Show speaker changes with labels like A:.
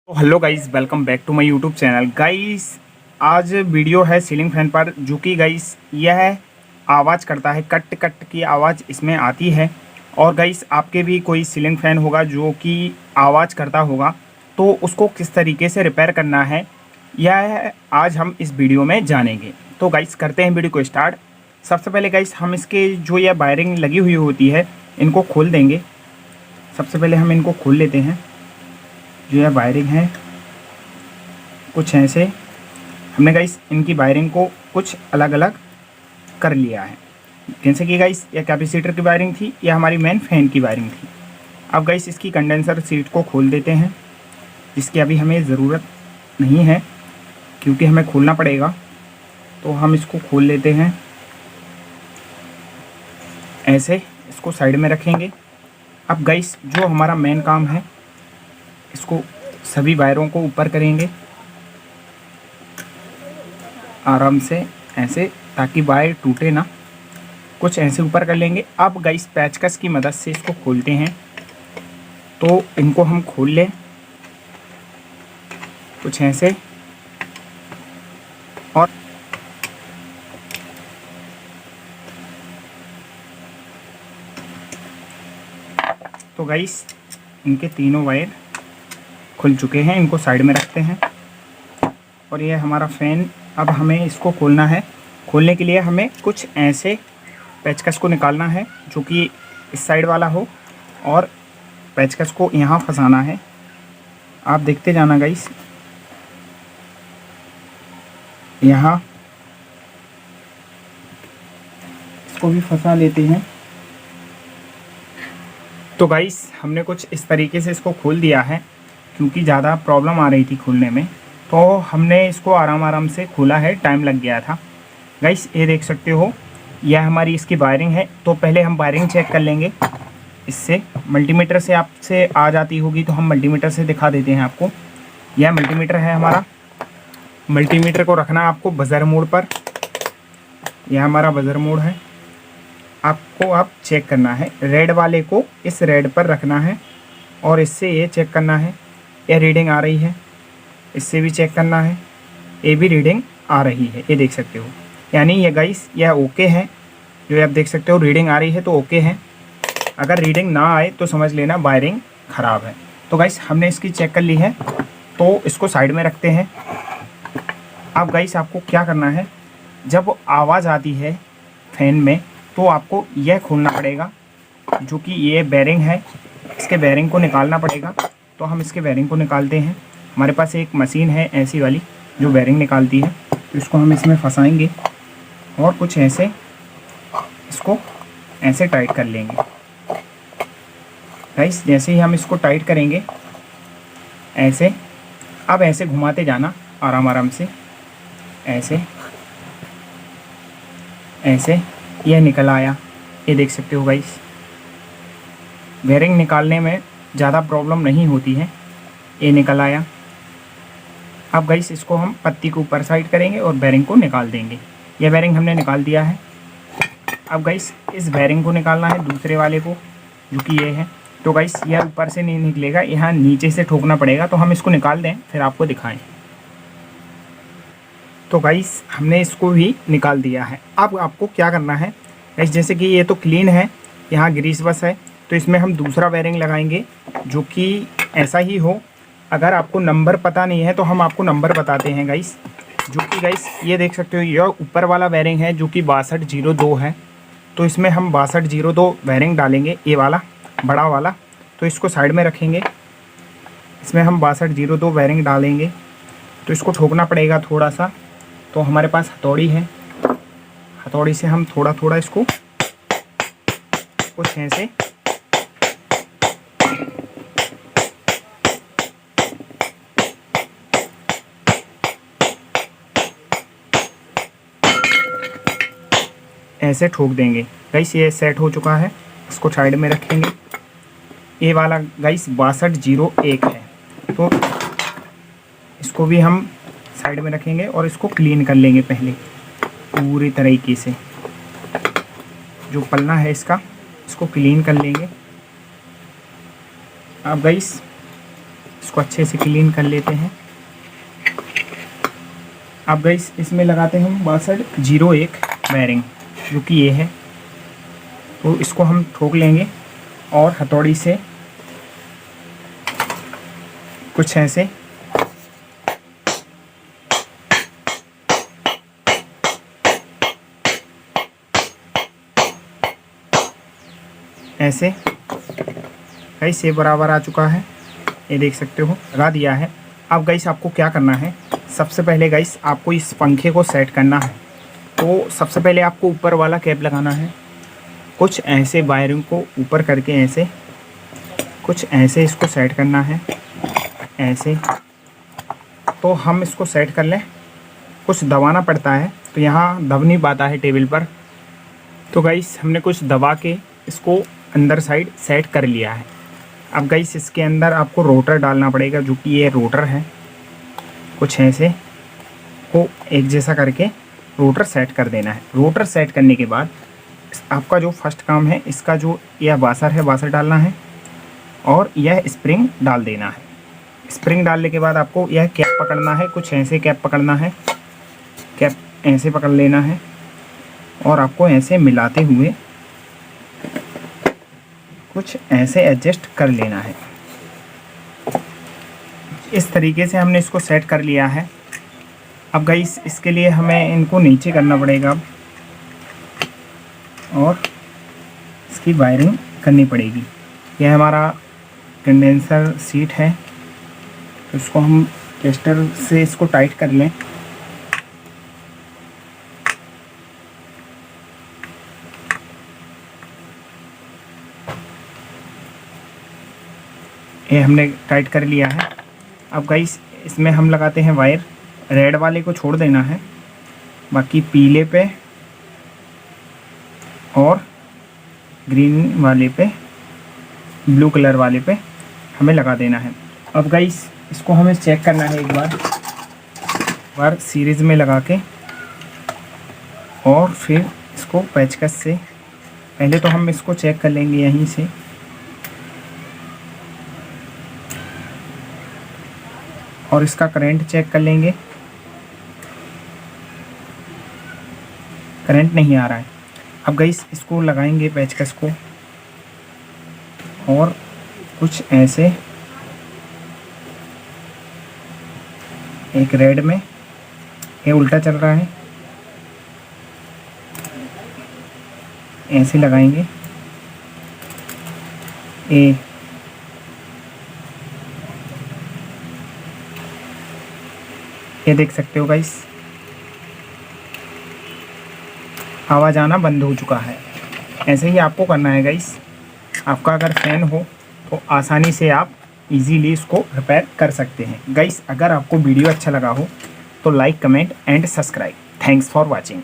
A: तो hello guys, welcome back to my YouTube channel. Guys आज video है ceiling fan पर, जो कि गाइस यह आवाज़ करता है, कट कट की आवाज़ इसमें आती है। और गाइस आपके भी कोई सीलिंग फैन होगा जो कि आवाज़ करता होगा, तो उसको किस तरीके से रिपेयर करना है यह आज हम इस वीडियो में जानेंगे। तो गाइस करते हैं वीडियो को स्टार्ट। सबसे पहले गाइस हम इसके जो यह वायरिंग लगी हुई होती है इनको खोल देंगे। सबसे पहले हम इनको खोल लेते हैं। जो यह वायरिंग है कुछ ऐसे हमने गाइस इनकी वायरिंग को कुछ अलग अलग कर लिया है। जैसे कि गाइस यह कैपेसिटर की वायरिंग थी, यह हमारी मेन फैन की वायरिंग थी। अब गाइस इसकी कंडेंसर सीट को खोल देते हैं, जिसकी अभी हमें ज़रूरत नहीं है क्योंकि हमें खोलना पड़ेगा। तो हम इसको खोल लेते हैं, ऐसे इसको साइड में रखेंगे। अब गाइस जो हमारा मेन काम है, इसको सभी वायरों को ऊपर करेंगे आराम से, ऐसे, ताकि वायर टूटे ना। कुछ ऐसे ऊपर कर लेंगे। अब गाइस पैचकस की मदद से इसको खोलते हैं। तो इनको हम खोल लें कुछ ऐसे। और तो गाइस इनके तीनों वायर खुल चुके हैं, इनको साइड में रखते हैं। और ये हमारा फ़ैन, अब हमें इसको खोलना है। खोलने के लिए हमें कुछ ऐसे पेचकस को निकालना है जो कि इस साइड वाला हो, और पेचकस को यहाँ फंसाना है। आप देखते जाना गाइस, यहाँ इसको भी फंसा लेते हैं। तो गाइस हमने कुछ इस तरीके से इसको खोल दिया है, क्योंकि ज़्यादा प्रॉब्लम आ रही थी खोलने में, तो हमने इसको आराम आराम से खोला है, टाइम लग गया था। गाइस ये देख सकते हो, यह हमारी इसकी वायरिंग है। तो पहले हम वायरिंग चेक कर लेंगे इससे। मल्टीमीटर से आपसे आ जाती होगी तो हम मल्टीमीटर से दिखा देते हैं आपको। यह मल्टीमीटर है हमारा। मल्टीमीटर को रखना है आपको बज़र मोड पर। यह हमारा बज़र मोड है। आपको आप चेक करना है, रेड वाले को इस रेड पर रखना है, और इससे ये चेक करना है यह रीडिंग आ रही है। इससे भी चेक करना है, ये भी रीडिंग आ रही है, ये देख सकते हो। यानी ये गाइस यह ओके है। जो आप देख सकते हो रीडिंग आ रही है तो ओके है। अगर रीडिंग ना आए तो समझ लेना वायरिंग ख़राब है। तो गाइस हमने इसकी चेक कर ली है, तो इसको साइड में रखते हैं। अब गाइस आपको क्या करना है, जब आवाज़ आती है फैन में तो आपको यह खोलना पड़ेगा, जो कि ये बेरिंग है, इसके बेरिंग को निकालना पड़ेगा। तो हम इसके बेरिंग को निकालते हैं। हमारे पास एक मशीन है ऐसी वाली जो बेरिंग निकालती है। तो इसको हम इसमें फंसाएंगे और कुछ ऐसे इसको ऐसे टाइट कर लेंगे। गाइस जैसे ही हम इसको टाइट करेंगे ऐसे, अब ऐसे घुमाते जाना आराम आराम से, ऐसे ऐसे, यह निकल आया, ये देख सकते हो गाइस। बेरिंग निकालने में ज़्यादा प्रॉब्लम नहीं होती है, ये निकल आया। अब गाइस इसको हम पत्ती को ऊपर साइड करेंगे और बेरिंग को निकाल देंगे। यह बेरिंग हमने निकाल दिया है। अब गाइस इस बेरिंग को निकालना है, दूसरे वाले को, जो कि ये है। तो गाइस यह ऊपर से नहीं निकलेगा, यहाँ नीचे से ठोकना पड़ेगा। तो हम इसको निकाल दें फिर आपको दिखाएं। तो गाइस हमने इसको भी निकाल दिया है। अब आपको क्या करना है गाइस, जैसे कि ये तो क्लीन है, यहाँ ग्रीस बस है, तो इसमें हम दूसरा बेरिंग लगाएंगे जो कि ऐसा ही हो। अगर आपको नंबर पता नहीं है तो हम आपको नंबर बताते हैं गाइस। जो कि गाइस ये देख सकते हो, यह ऊपर वाला बेरिंग है जो कि 6202 है। तो इसमें हम 6202 बेरिंग डालेंगे, ये वाला बड़ा वाला। तो इसको साइड में रखेंगे, इसमें हम 6202 बेरिंग डालेंगे। तो इसको ठोकना पड़ेगा थोड़ा सा। तो हमारे पास हथौड़ी है, हथौड़ी से हम थोड़ा थोड़ा इसको कुछ ऐसे ऐसे ठोक देंगे। गाइस ये सेट हो चुका है, इसको साइड में रखेंगे। ये वाला गाइस 6201 है, तो इसको भी हम साइड में रखेंगे और इसको क्लीन कर लेंगे पहले पूरी तरीके से। जो पल्ला है इसका, इसको क्लीन कर लेंगे। अब गाइस इसको अच्छे से क्लीन कर लेते हैं। अब गाइस इसमें लगाते हैं हम 6201 बेयरिंग, जो कि ये है। तो इसको हम ठोक लेंगे और हथौड़ी से कुछ ऐसे ऐसे गाइस ये बराबर आ चुका है, ये देख सकते हो, लगा दिया है। अब गाइस आपको क्या करना है, सबसे पहले गाइस आपको इस पंखे को सेट करना है। तो सबसे पहले आपको ऊपर वाला कैप लगाना है, कुछ ऐसे वायरिंग को ऊपर करके ऐसे कुछ ऐसे इसको सेट करना है, ऐसे। तो हम इसको सेट कर लें, कुछ दबाना पड़ता है तो यहाँ दब नहीं पाता है टेबल पर। तो गाइस हमने कुछ दबा के इसको अंदर साइड सेट कर लिया है। अब गाइस इसके अंदर आपको रोटर डालना पड़ेगा, जो कि ये रोटर है। कुछ ऐसे को एक जैसा करके रोटर सेट कर देना है। रोटर सेट करने के बाद आपका जो फर्स्ट काम है, इसका जो यह वाशर है, वाशर डालना है और यह स्प्रिंग डाल देना है। स्प्रिंग डालने के बाद आपको यह कैप पकड़ना है, कुछ ऐसे कैप पकड़ना है, कैप ऐसे पकड़ लेना है और आपको ऐसे मिलाते हुए कुछ ऐसे एडजस्ट कर लेना है। इस तरीके से हमने इसको सेट कर लिया है। अब गाइस इसके लिए हमें इनको नीचे करना पड़ेगा और इसकी वायरिंग करनी पड़ेगी। यह हमारा कंडेंसर सीट है, तो इसको हम टेस्टर से इसको टाइट कर लें। ये हमने टाइट कर लिया है। अब गाइस इसमें हम लगाते हैं वायर। रेड वाले को छोड़ देना है, बाकी पीले पे और ग्रीन वाले पे, ब्लू कलर वाले पे हमें लगा देना है। अब गाइस इसको हमें चेक करना है एक बार सीरीज़ में लगा के, और फिर इसको पेचकस से पहले तो हम इसको चेक कर लेंगे यहीं से। और इसका करंट चेक कर लेंगे, करंट नहीं आ रहा है। अब गाइस इसको लगाएंगे पेचकस को और कुछ ऐसे एक रेड में, ये उल्टा चल रहा है, ऐसे लगाएंगे। ये देख सकते हो गाइस, आवाज़ आना बंद हो चुका है। ऐसे ही आपको करना है गाइस। आपका अगर फैन हो तो आसानी से आप इजीली इसको रिपेयर कर सकते हैं। गाइस अगर आपको वीडियो अच्छा लगा हो तो like, comment and subscribe. Thanks for watching.